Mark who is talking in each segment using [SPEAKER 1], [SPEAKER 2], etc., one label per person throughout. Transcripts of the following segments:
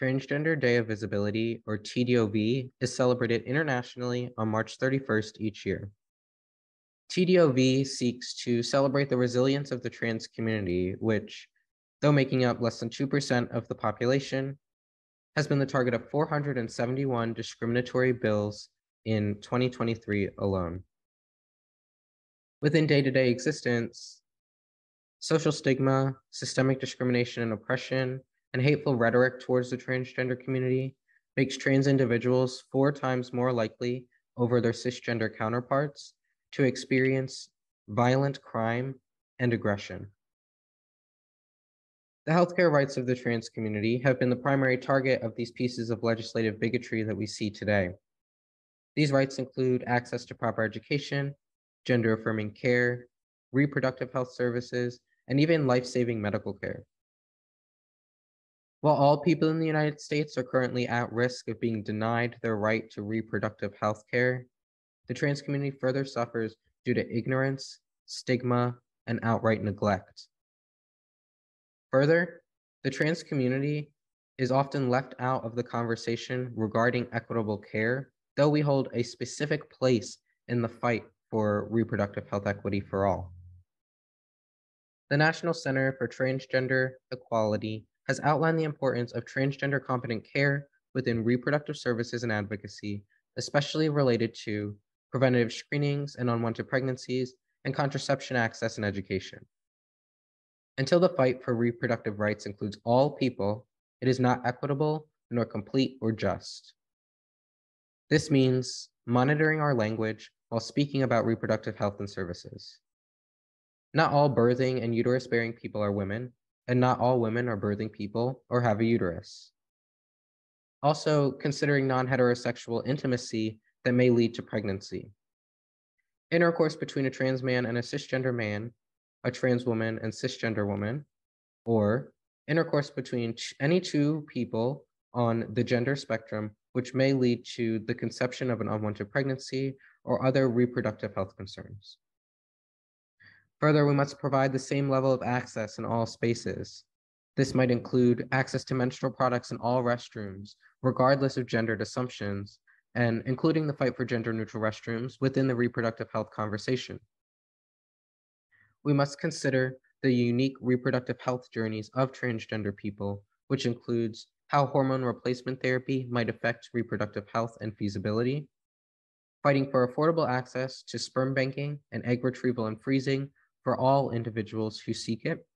[SPEAKER 1] Transgender Day of Visibility, or TDOV, is celebrated internationally on March 31st each year. TDOV seeks to celebrate the resilience of the trans community, which, though making up less than 2% of the population, has been the target of 471 discriminatory bills in 2023 alone. Within day-to-day existence, social stigma, systemic discrimination and oppression, and hateful rhetoric towards the transgender community makes trans individuals 4 times more likely over their cisgender counterparts to experience violent crime and aggression. The healthcare rights of the trans community have been the primary target of these pieces of legislative bigotry that we see today. These rights include access to proper education, gender-affirming care, reproductive health services, and even life-saving medical care. While all people in the United States are currently at risk of being denied their right to reproductive health care, the trans community further suffers due to ignorance, stigma, and outright neglect. Further, the trans community is often left out of the conversation regarding equitable care, though we hold a specific place in the fight for reproductive health equity for all. The National Center for Transgender Equality has outlined the importance of transgender competent care within reproductive services and advocacy, especially related to preventative screenings and unwanted pregnancies, and contraception access and education. Until the fight for reproductive rights includes all people, it is not equitable, nor complete or just. This means monitoring our language while speaking about reproductive health and services. Not all birthing and uterus-bearing people are women, and not all women are birthing people or have a uterus. Also, considering non-heterosexual intimacy that may lead to pregnancy. Intercourse between a trans man and a cisgender man, a trans woman and cisgender woman, or intercourse between any two people on the gender spectrum, which may lead to the conception of an unwanted pregnancy or other reproductive health concerns. Further, we must provide the same level of access in all spaces. This might include access to menstrual products in all restrooms, regardless of gendered assumptions, and including the fight for gender-neutral restrooms within the reproductive health conversation. We must consider the unique reproductive health journeys of transgender people, which includes how hormone replacement therapy might affect reproductive health and feasibility, fighting for affordable access to sperm banking and egg retrieval and freezing for all individuals who seek it.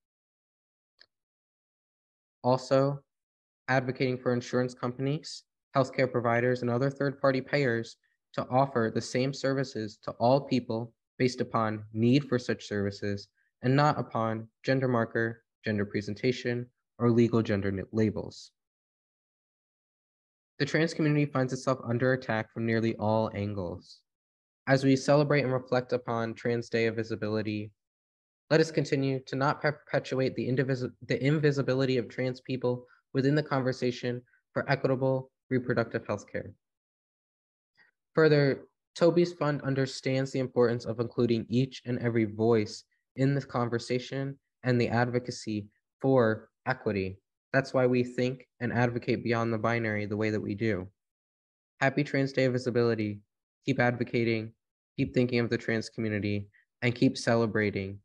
[SPEAKER 1] Also, advocating for insurance companies, healthcare providers, and other third-party payers to offer the same services to all people based upon need for such services and not upon gender marker, gender presentation, or legal gender labels. The trans community finds itself under attack from nearly all angles. As we celebrate and reflect upon Trans Day of Visibility, let us continue to not perpetuate the invisibility of trans people within the conversation for equitable reproductive health care. Further, Toby's fund understands the importance of including each and every voice in this conversation and the advocacy for equity. That's why we think and advocate beyond the binary the way that we do. Happy Trans Day of Visibility. Keep advocating, keep thinking of the trans community, and keep celebrating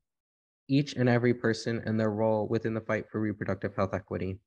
[SPEAKER 1] each and every person and their role within the fight for reproductive health equity.